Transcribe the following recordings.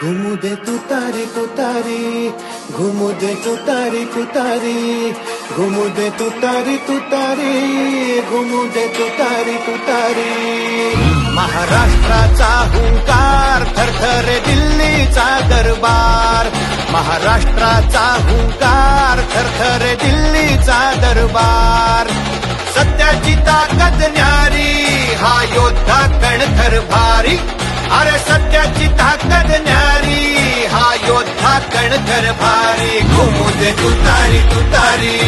घुमू दे तुतारी तुतारी, घुमू दे तुतारी तुतारी, घुमू दे तुतारी तुतारी, घुमू दे तुतारी तुतारी. महाराष्ट्राचा हुंकार थरथरे दिल्लीचा दरबार, महाराष्ट्राचा हुंकार थरथरे दिल्लीचा दरबार. सत्याची ताकद न्यारी, हा योद्धा कणखर भारी. अरे सत्याची ताकद न्यारी, हा योद्धा कणखर भारी. घुमू दे तुतारी तुतारी,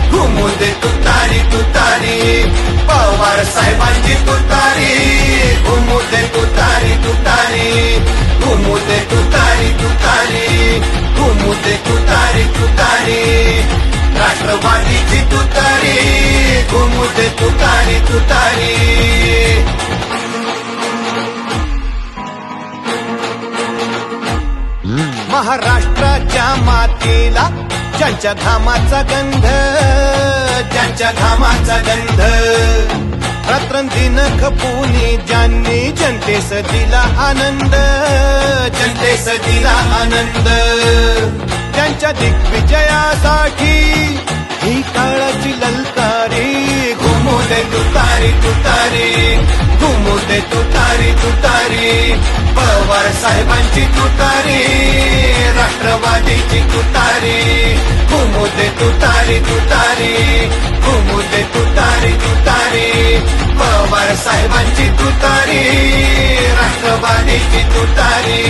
घुमू दे तुतारी तुतारी, पवार साहेबांची तुतारी. घुमू दे तुतारी तुतारी, घुमू दे तुतारी तुतारी, घुमू दे तुतारी तुतारी, राष्ट्रवादीची तुतारी. घुमू दे तुतारी तुतारी. महाराष्ट्राच्या मातीला ज्यांच्या घामाचा गंध, ज्यांच्या घामाचा गंध. रात्रंदिन खपूनी ज्यांनी जनतेस दिला आनंद, जनतेस दिला आनंद. त्यांच्या दिग्विजयासाठी ही काळाची ललकारी. घुमू दे तुतारी तुतारी, घुमू दे तुतारी तुतारी, पवार साहेबांची तुतारी, राष्ट्रवादीची तुतारी. घुमू दे तुतारी तुतारी, घुमू दे तुतारी तुतारी, पवार साहेबांची तुतारी, राष्ट्रवादीची तुतारी.